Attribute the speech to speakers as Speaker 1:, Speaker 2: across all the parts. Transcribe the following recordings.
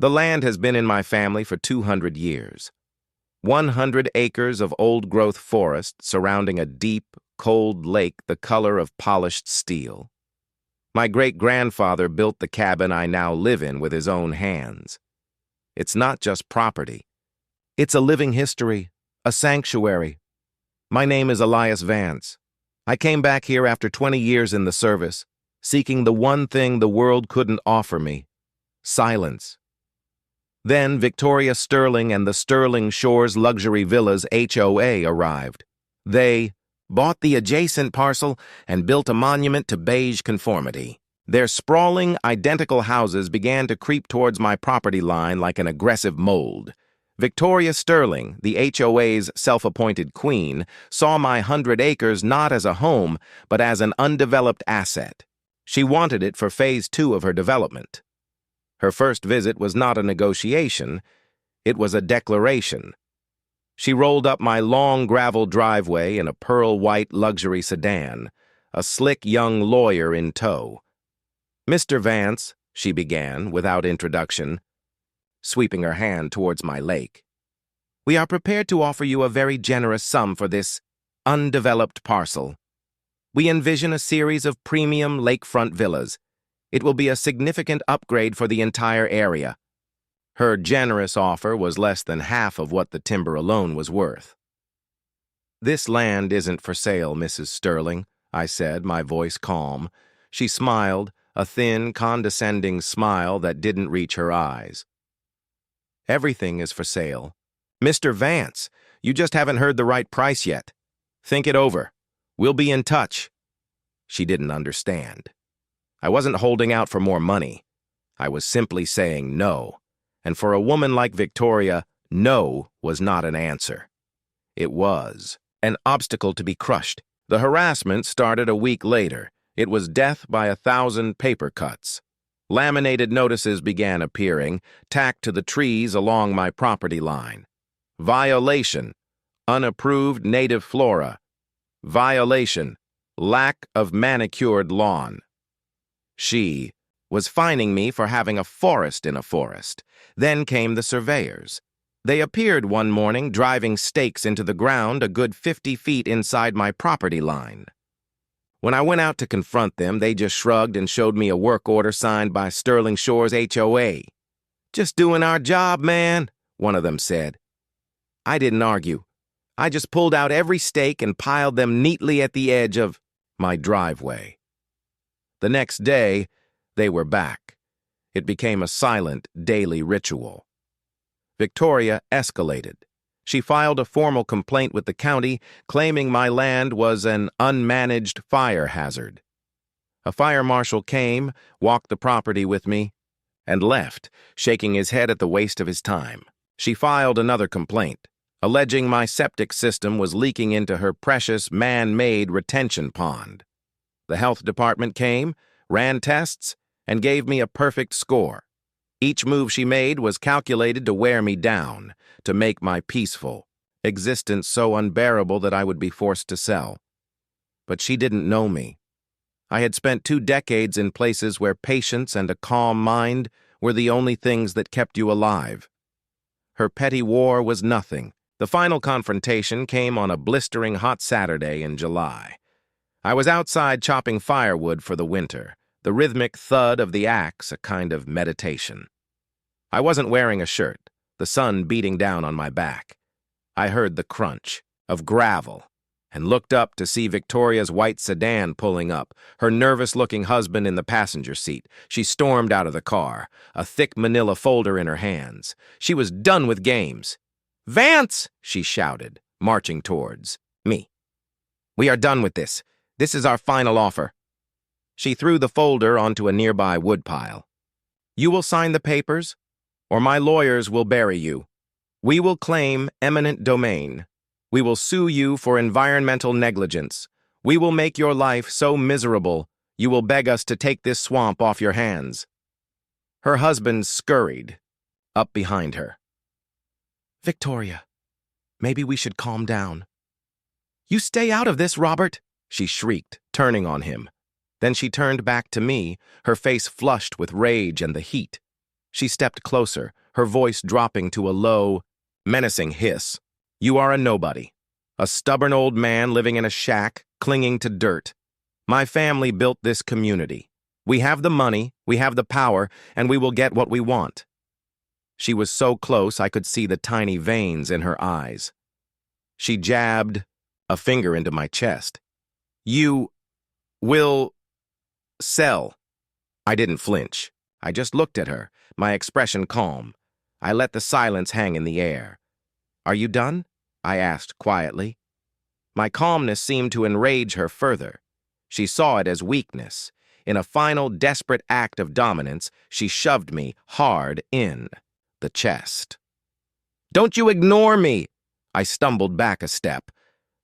Speaker 1: The land has been in my family for 200 years. 100 acres of old-growth forest surrounding a deep, cold lake the color of polished steel. My great-grandfather built the cabin I now live in with his own hands. It's not just property. It's a living history, a sanctuary. My name is Elias Vance. I came back here after 20 years in the service, seeking the one thing the world couldn't offer me: silence. Then Victoria Sterling and the Sterling Shores Luxury Villas HOA arrived. They bought the adjacent parcel and built a monument to beige conformity. Their sprawling, identical houses began to creep towards my property line like an aggressive mold. Victoria Sterling, the HOA's self-appointed queen, saw my 100 acres not as a home, but as an undeveloped asset. She wanted it for Phase 2 of her development. Her first visit was not a negotiation, it was a declaration. She rolled up my long gravel driveway in a pearl-white luxury sedan, a slick young lawyer in tow. "Mr. Vance," she began, without introduction, sweeping her hand towards my lake, "we are prepared to offer you a very generous sum for this undeveloped parcel. We envision a series of premium lakefront villas. It will be a significant upgrade for the entire area." Her generous offer was less than half of what the timber alone was worth. "This land isn't for sale, Mrs. Sterling," I said, my voice calm. She smiled, a thin, condescending smile that didn't reach her eyes. "Everything is for sale. Mr. Vance, you just haven't heard the right price yet. Think it over. We'll be in touch." She didn't understand. I wasn't holding out for more money. I was simply saying no. And for a woman like Victoria, no was not an answer. It was an obstacle to be crushed. The harassment started a week later. It was death by 1,000 paper cuts. Laminated notices began appearing, tacked to the trees along my property line. Violation: unapproved native flora. Violation: lack of manicured lawn. She was fining me for having a forest in a forest. Then came the surveyors. They appeared one morning driving stakes into the ground a good 50 feet inside my property line. When I went out to confront them, they just shrugged and showed me a work order signed by Sterling Shores HOA. "Just doing our job, man," one of them said. I didn't argue. I just pulled out every stake and piled them neatly at the edge of my driveway. The next day, they were back. It became a silent, daily ritual. Victoria escalated. She filed a formal complaint with the county, claiming my land was an unmanaged fire hazard. A fire marshal came, walked the property with me, and left, shaking his head at the waste of his time. She filed another complaint, alleging my septic system was leaking into her precious man-made retention pond. The health department came, ran tests, and gave me a perfect score. Each move she made was calculated to wear me down, to make my peaceful existence so unbearable that I would be forced to sell. But she didn't know me. I had spent 2 decades in places where patience and a calm mind were the only things that kept you alive. Her petty war was nothing. The final confrontation came on a blistering hot Saturday in July. I was outside chopping firewood for the winter, the rhythmic thud of the axe a kind of meditation. I wasn't wearing a shirt, the sun beating down on my back. I heard the crunch of gravel and looked up to see Victoria's white sedan pulling up, her nervous-looking husband in the passenger seat. She stormed out of the car, a thick manila folder in her hands. She was done with games. "Vance!" she shouted, marching towards me. "We are done with this. This is our final offer." She threw the folder onto a nearby woodpile. "You will sign the papers, or my lawyers will bury you. We will claim eminent domain. We will sue you for environmental negligence. We will make your life so miserable, you will beg us to take this swamp off your hands." Her husband scurried up behind her. "Victoria, maybe we should calm down." "You stay out of this, Robert," she shrieked, turning on him. Then she turned back to me, her face flushed with rage and the heat. She stepped closer, her voice dropping to a low, menacing hiss. "You are a nobody. A stubborn old man living in a shack, clinging to dirt. My family built this community. We have the money, we have the power, and we will get what we want." She was so close I could see the tiny veins in her eyes. She jabbed a finger into my chest. "You will sell." I didn't flinch. I just looked at her, my expression calm. I let the silence hang in the air. "Are you done?" I asked quietly. My calmness seemed to enrage her further. She saw it as weakness. In a final, desperate act of dominance, she shoved me hard in the chest. "Don't you ignore me!" I stumbled back a step.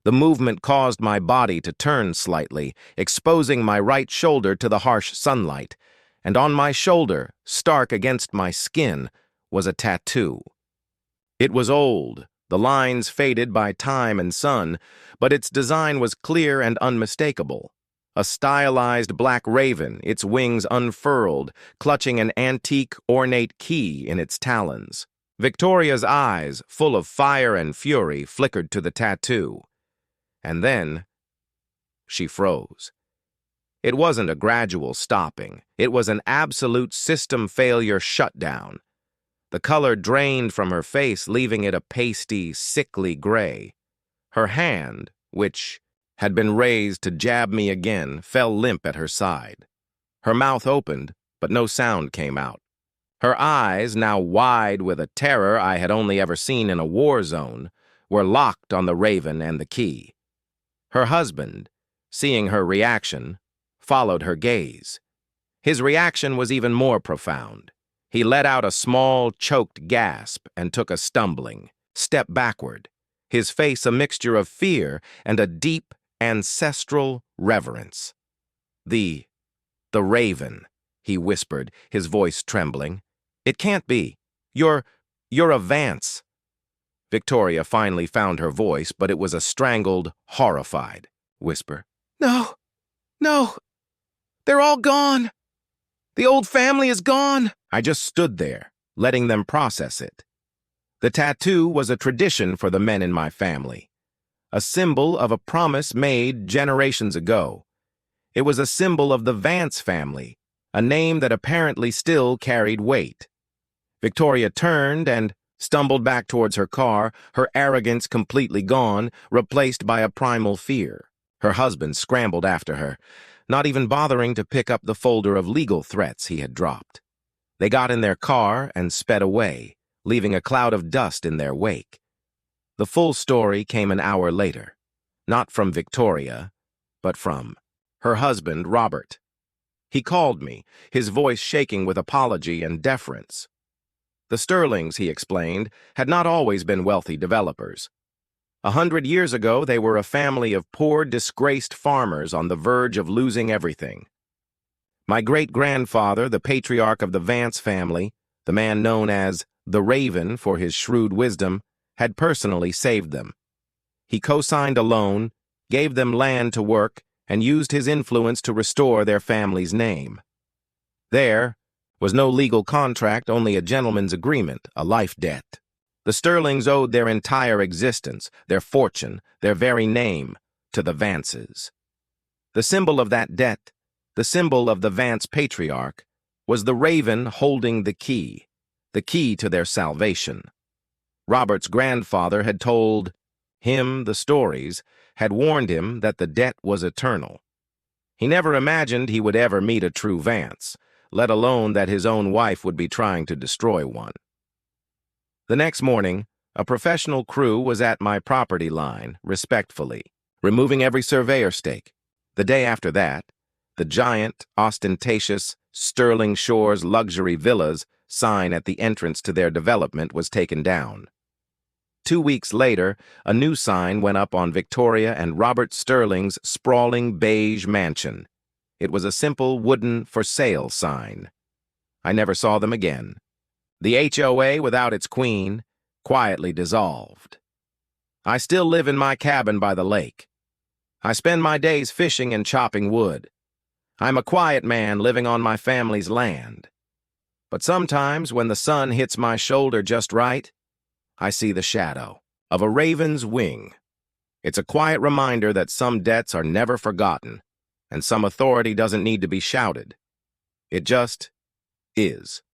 Speaker 1: The movement caused my body to turn slightly, exposing my right shoulder to the harsh sunlight, and on my shoulder, stark against my skin, was a tattoo. It was old, the lines faded by time and sun, but its design was clear and unmistakable. A stylized black raven, its wings unfurled, clutching an antique, ornate key in its talons. Victoria's eyes, full of fire and fury, flickered to the tattoo. And then she froze. It wasn't a gradual stopping. It was an absolute system failure shutdown. The color drained from her face, leaving it a pasty, sickly gray. Her hand, which had been raised to jab me again, fell limp at her side. Her mouth opened, but no sound came out. Her eyes, now wide with a terror I had only ever seen in a war zone, were locked on the raven and the key. Her husband, seeing her reaction, followed her gaze. His reaction was even more profound. He let out a small, choked gasp and took a stumbling step backward, his face a mixture of fear and a deep, ancestral reverence. The raven," he whispered, his voice trembling. "It can't be. You're a Vance." Victoria finally found her voice, but it was a strangled, horrified whisper. "No, no, they're all gone. The old family is gone." I just stood there, letting them process it. The tattoo was a tradition for the men in my family, a symbol of a promise made generations ago. It was a symbol of the Vance family, a name that apparently still carried weight. Victoria turned and stumbled back towards her car, her arrogance completely gone, replaced by a primal fear. Her husband scrambled after her, not even bothering to pick up the folder of legal threats he had dropped. They got in their car and sped away, leaving a cloud of dust in their wake. The full story came an hour later, not from Victoria, but from her husband, Robert. He called me, his voice shaking with apology and deference. The Sterlings, he explained, had not always been wealthy developers. 100 years ago, they were a family of poor, disgraced farmers on the verge of losing everything. My great-grandfather, the patriarch of the Vance family, the man known as the Raven for his shrewd wisdom, had personally saved them. He co-signed a loan, gave them land to work, and used his influence to restore their family's name. There was no legal contract, only a gentleman's agreement, a life debt. The Sterlings owed their entire existence, their fortune, their very name, to the Vances. The symbol of that debt, the symbol of the Vance patriarch, was the raven holding the key to their salvation. Robert's grandfather had told him the stories, had warned him that the debt was eternal. He never imagined he would ever meet a true Vance, let alone that his own wife would be trying to destroy one. The next morning, a professional crew was at my property line, respectfully, removing every surveyor stake. The day after that, the giant, ostentatious Sterling Shores luxury villas sign at the entrance to their development was taken down. 2 weeks later, a new sign went up on Victoria and Robert Sterling's sprawling beige mansion. It was a simple wooden for sale sign. I never saw them again. The HOA, without its queen, quietly dissolved. I still live in my cabin by the lake. I spend my days fishing and chopping wood. I'm a quiet man living on my family's land. But sometimes when the sun hits my shoulder just right, I see the shadow of a raven's wing. It's a quiet reminder that some debts are never forgotten, and some authority doesn't need to be shouted. It just is.